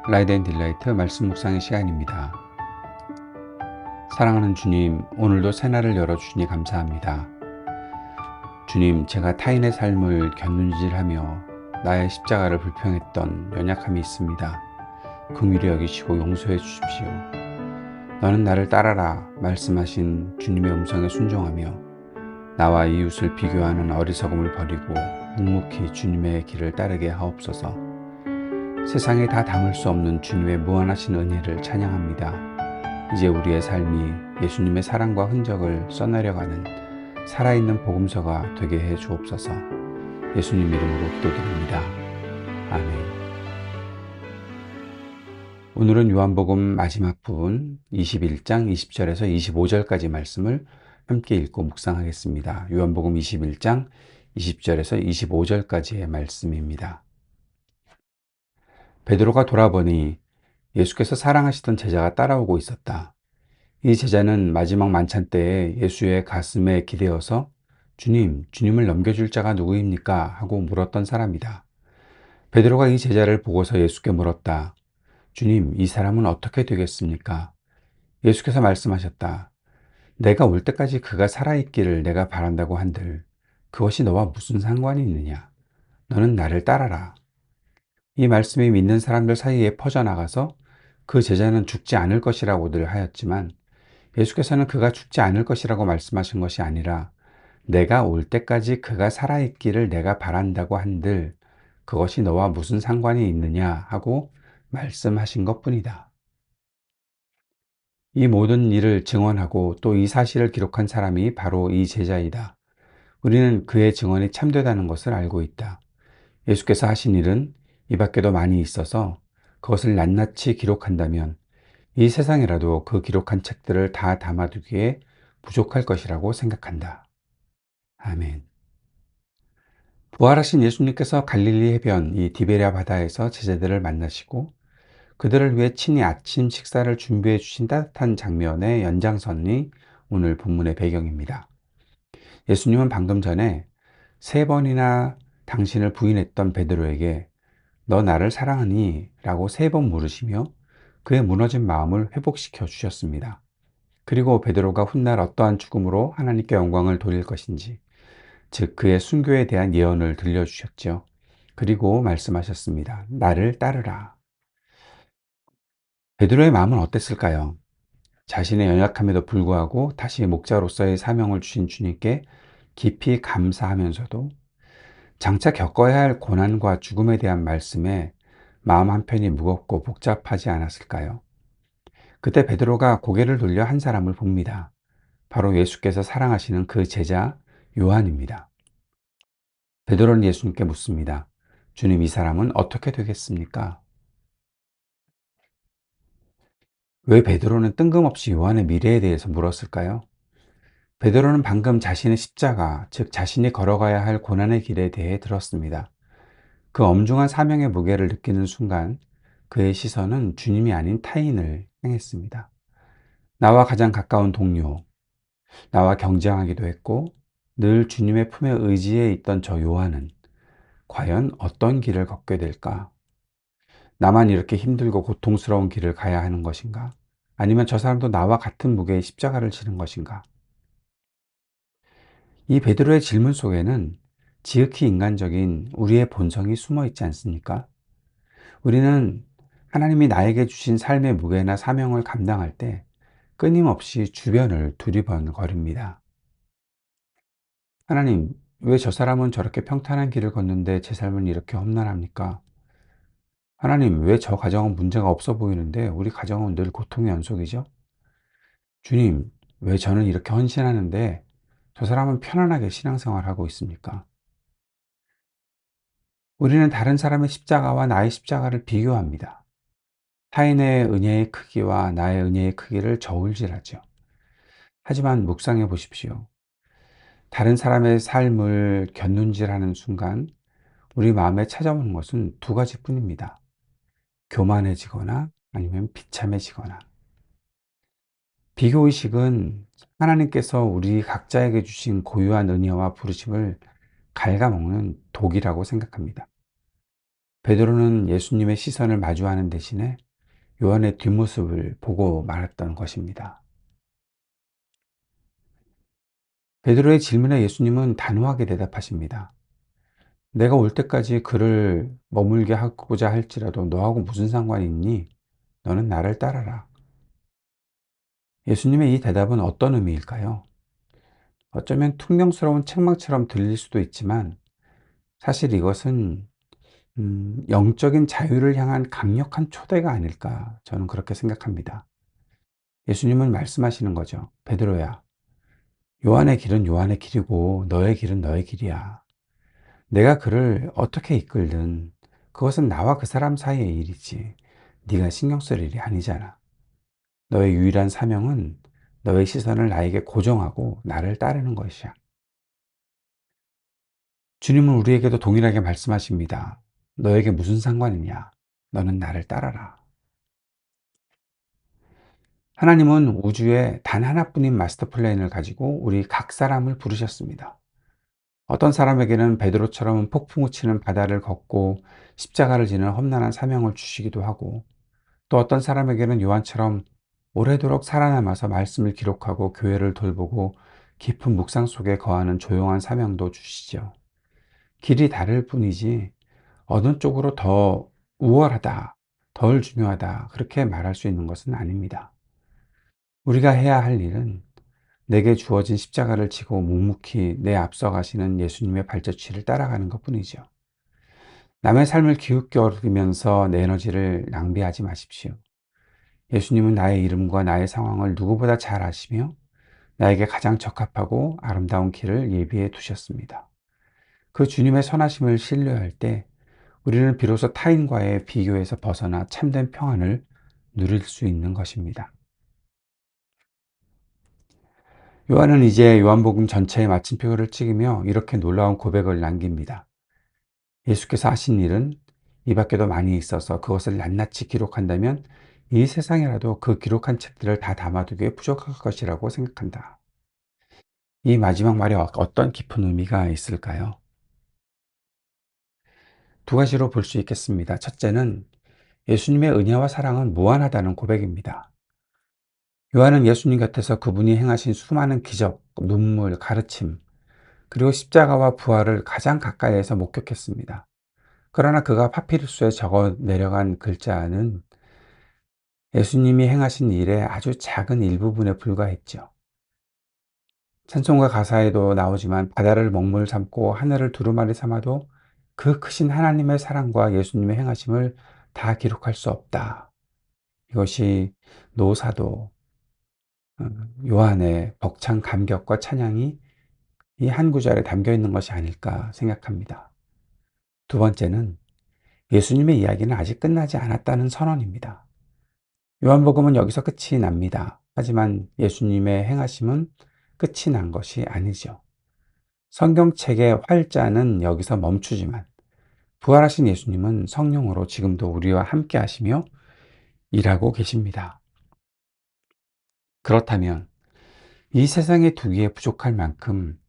라이드 앤 딜라이트 말씀 묵상의 시간입니다. 사랑하는 주님, 오늘도 새날을 열어주시니 감사합니다. 주님, 제가 타인의 삶을 곁눈질하며 나의 십자가를 불평했던 연약함이 있습니다. 긍휼히 여기시고 용서해 주십시오. 너는 나를 따라라 말씀하신 주님의 음성에 순종하며 나와 이웃을 비교하는 어리석음을 버리고 묵묵히 주님의 길을 따르게 하옵소서. 세상에 다 담을 수 없는 주님의 무한하신 은혜를 찬양합니다. 이제 우리의 삶이 예수님의 사랑과 흔적을 써내려가는 살아있는 복음서가 되게 해 주옵소서. 예수님 이름으로 기도드립니다. 아멘. 오늘은 요한복음 마지막 부분 21장 20절에서 25절까지 말씀을 함께 읽고 묵상하겠습니다. 요한복음 21장 20절에서 25절까지의 말씀입니다. 베드로가 돌아보니 예수께서 사랑하시던 제자가 따라오고 있었다. 이 제자는 마지막 만찬 때에 예수의 가슴에 기대어서 주님을 넘겨줄 자가 누구입니까? 하고 물었던 사람이다. 베드로가 이 제자를 보고서 예수께 물었다. 주님, 이 사람은 어떻게 되겠습니까? 예수께서 말씀하셨다. 내가 올 때까지 그가 살아있기를 내가 바란다고 한들 그것이 너와 무슨 상관이 있느냐? 너는 나를 따라라. 이 말씀이 믿는 사람들 사이에 퍼져나가서 그 제자는 죽지 않을 것이라고들 하였지만 예수께서는 그가 죽지 않을 것이라고 말씀하신 것이 아니라 내가 올 때까지 그가 살아있기를 내가 바란다고 한들 그것이 너와 무슨 상관이 있느냐 하고 말씀하신 것뿐이다. 이 모든 일을 증언하고 또 이 사실을 기록한 사람이 바로 이 제자이다. 우리는 그의 증언이 참되다는 것을 알고 있다. 예수께서 하신 일은 이 밖에도 많이 있어서 그것을 낱낱이 기록한다면 이 세상이라도 그 기록한 책들을 다 담아두기에 부족할 것이라고 생각한다. 아멘. 부활하신 예수님께서 갈릴리 해변 이 디베랴 바다에서 제자들을 만나시고 그들을 위해 친히 아침 식사를 준비해 주신 따뜻한 장면의 연장선이 오늘 본문의 배경입니다. 예수님은 방금 전에 세 번이나 당신을 부인했던 베드로에게 너 나를 사랑하니? 라고 세 번 물으시며 그의 무너진 마음을 회복시켜 주셨습니다. 그리고 베드로가 훗날 어떠한 죽음으로 하나님께 영광을 돌릴 것인지, 즉 그의 순교에 대한 예언을 들려주셨죠. 그리고 말씀하셨습니다. 나를 따르라. 베드로의 마음은 어땠을까요? 자신의 연약함에도 불구하고 다시 목자로서의 사명을 주신 주님께 깊이 감사하면서도 장차 겪어야 할 고난과 죽음에 대한 말씀에 마음 한편이 무겁고 복잡하지 않았을까요? 그때 베드로가 고개를 돌려 한 사람을 봅니다. 바로 예수께서 사랑하시는 그 제자 요한입니다. 베드로는 예수님께 묻습니다. 주님, 이 사람은 어떻게 되겠습니까? 왜 베드로는 뜬금없이 요한의 미래에 대해서 물었을까요? 베드로는 방금 자신의 십자가, 즉 자신이 걸어가야 할 고난의 길에 대해 들었습니다. 그 엄중한 사명의 무게를 느끼는 순간 그의 시선은 주님이 아닌 타인을 향했습니다. 나와 가장 가까운 동료, 나와 경쟁하기도 했고 늘 주님의 품에 의지해 있던 저 요한은 과연 어떤 길을 걷게 될까? 나만 이렇게 힘들고 고통스러운 길을 가야 하는 것인가? 아니면 저 사람도 나와 같은 무게의 십자가를 지는 것인가? 이 베드로의 질문 속에는 지극히 인간적인 우리의 본성이 숨어 있지 않습니까? 우리는 하나님이 나에게 주신 삶의 무게나 사명을 감당할 때 끊임없이 주변을 두리번거립니다. 하나님, 왜 저 사람은 저렇게 평탄한 길을 걷는데 제 삶은 이렇게 험난합니까? 하나님, 왜 저 가정은 문제가 없어 보이는데 우리 가정은 늘 고통의 연속이죠? 주님, 왜 저는 이렇게 헌신하는데 저 사람은 편안하게 신앙생활하고 있습니까? 우리는 다른 사람의 십자가와 나의 십자가를 비교합니다. 타인의 은혜의 크기와 나의 은혜의 크기를 저울질하죠. 하지만 묵상해 보십시오. 다른 사람의 삶을 곁눈질하는 순간 우리 마음에 찾아오는 것은 두 가지뿐입니다. 교만해지거나 아니면 비참해지거나. 비교의식은 하나님께서 우리 각자에게 주신 고유한 은혜와 부르심을 갉아먹는 독이라고 생각합니다. 베드로는 예수님의 시선을 마주하는 대신에 요한의 뒷모습을 보고 말았던 것입니다. 베드로의 질문에 예수님은 단호하게 대답하십니다. 내가 올 때까지 그를 머물게 하고자 할지라도 너하고 무슨 상관이 있니? 너는 나를 따라라. 예수님의 이 대답은 어떤 의미일까요? 어쩌면 퉁명스러운 책망처럼 들릴 수도 있지만 사실 이것은 영적인 자유를 향한 강력한 초대가 아닐까 저는 그렇게 생각합니다. 예수님은 말씀하시는 거죠. 베드로야, 요한의 길은 요한의 길이고 너의 길은 너의 길이야. 내가 그를 어떻게 이끌든 그것은 나와 그 사람 사이의 일이지 네가 신경 쓸 일이 아니잖아. 너의 유일한 사명은 너의 시선을 나에게 고정하고 나를 따르는 것이야. 주님은 우리에게도 동일하게 말씀하십니다. 너에게 무슨 상관이냐? 너는 나를 따라라. 하나님은 우주에 단 하나뿐인 마스터 플랜을 가지고 우리 각 사람을 부르셨습니다. 어떤 사람에게는 베드로처럼 폭풍우 치는 바다를 걷고 십자가를 지는 험난한 사명을 주시기도 하고, 또 어떤 사람에게는 요한처럼 오래도록 살아남아서 말씀을 기록하고 교회를 돌보고 깊은 묵상 속에 거하는 조용한 사명도 주시죠. 길이 다를 뿐이지 어느 쪽으로 더 우월하다, 덜 중요하다 그렇게 말할 수 있는 것은 아닙니다. 우리가 해야 할 일은 내게 주어진 십자가를 지고 묵묵히 내 앞서 가시는 예수님의 발자취를 따라가는 것뿐이죠. 남의 삶을 기웃겨리면서 내 에너지를 낭비하지 마십시오. 예수님은 나의 이름과 나의 상황을 누구보다 잘 아시며 나에게 가장 적합하고 아름다운 길을 예비해 두셨습니다. 그 주님의 선하심을 신뢰할 때 우리는 비로소 타인과의 비교에서 벗어나 참된 평안을 누릴 수 있는 것입니다. 요한은 이제 요한복음 전체의 마침표를 찍으며 이렇게 놀라운 고백을 남깁니다. 예수께서 하신 일은 이 밖에도 많이 있어서 그것을 낱낱이 기록한다면 이 세상에라도 그 기록한 책들을 다 담아두기에 부족할 것이라고 생각한다. 이 마지막 말에 어떤 깊은 의미가 있을까요? 두 가지로 볼 수 있겠습니다. 첫째는 예수님의 은혜와 사랑은 무한하다는 고백입니다. 요한은 예수님 곁에서 그분이 행하신 수많은 기적, 눈물, 가르침, 그리고 십자가와 부활을 가장 가까이에서 목격했습니다. 그러나 그가 파피루스에 적어 내려간 글자는 예수님이 행하신 일의 아주 작은 일부분에 불과했죠. 찬송가 가사에도 나오지만 바다를 먹물 삼고 하늘을 두루마리 삼아도 그 크신 하나님의 사랑과 예수님의 행하심을 다 기록할 수 없다. 이것이 노사도 요한의 벅찬 감격과 찬양이 이 한 구절에 담겨 있는 것이 아닐까 생각합니다. 두 번째는 예수님의 이야기는 아직 끝나지 않았다는 선언입니다. 요한복음은 여기서 끝이 납니다. 하지만 예수님의 행하심은 끝이 난 것이 아니죠. 성경책의 활자는 여기서 멈추지만 부활하신 예수님은 성령으로 지금도 우리와 함께 하시며 일하고 계십니다. 그렇다면 이 세상에 두기에 부족할 만큼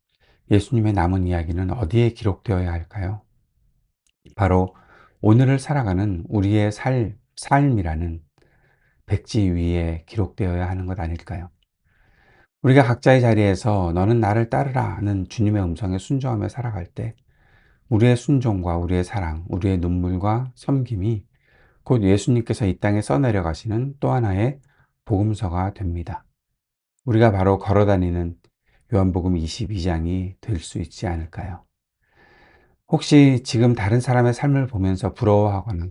예수님의 남은 이야기는 어디에 기록되어야 할까요? 바로 오늘을 살아가는 우리의 삶이라는 백지 위에 기록되어야 하는 것 아닐까요? 우리가 각자의 자리에서 너는 나를 따르라는 주님의 음성에 순종하며 살아갈 때 우리의 순종과 우리의 사랑, 우리의 눈물과 섬김이 곧 예수님께서 이 땅에 써내려 가시는 또 하나의 복음서가 됩니다. 우리가 바로 걸어다니는 요한복음 22장이 될 수 있지 않을까요? 혹시 지금 다른 사람의 삶을 보면서 부러워하거나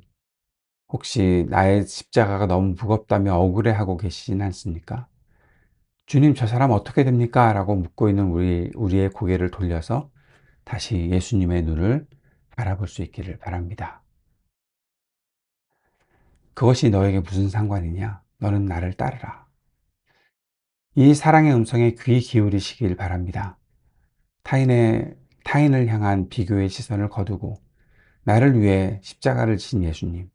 혹시 나의 십자가가 너무 무겁다며 억울해하고 계시진 않습니까? 주님, 저 사람 어떻게 됩니까? 라고 묻고 있는 우리의 고개를 돌려서 다시 예수님의 눈을 바라볼 수 있기를 바랍니다. 그것이 너에게 무슨 상관이냐? 너는 나를 따르라. 이 사랑의 음성에 귀 기울이시길 바랍니다. 타인의, 타인을 향한 비교의 시선을 거두고 나를 위해 십자가를 지신 예수님,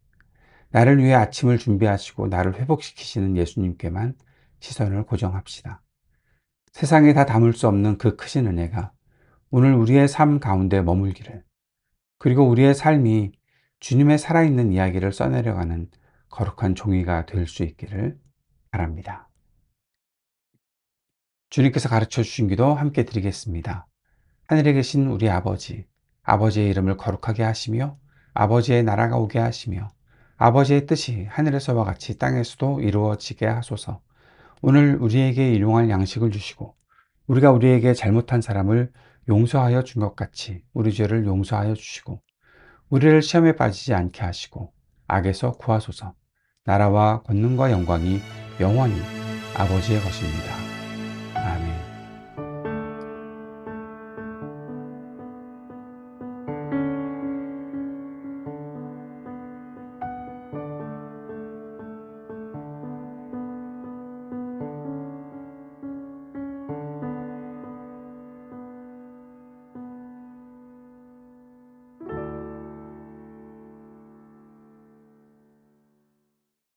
나를 위해 아침을 준비하시고 나를 회복시키시는 예수님께만 시선을 고정합시다. 세상에 다 담을 수 없는 그 크신 은혜가 오늘 우리의 삶 가운데 머물기를, 그리고 우리의 삶이 주님의 살아있는 이야기를 써내려가는 거룩한 종이가 될 수 있기를 바랍니다. 주님께서 가르쳐 주신 기도 함께 드리겠습니다. 하늘에 계신 우리 아버지, 아버지의 이름을 거룩하게 하시며 아버지의 나라가 오게 하시며 아버지의 뜻이 하늘에서와 같이 땅에서도 이루어지게 하소서. 오늘 우리에게 일용할 양식을 주시고 우리가 우리에게 잘못한 사람을 용서하여 준 것 같이 우리 죄를 용서하여 주시고 우리를 시험에 빠지지 않게 하시고 악에서 구하소서. 나라와 권능과 영광이 영원히 아버지의 것입니다.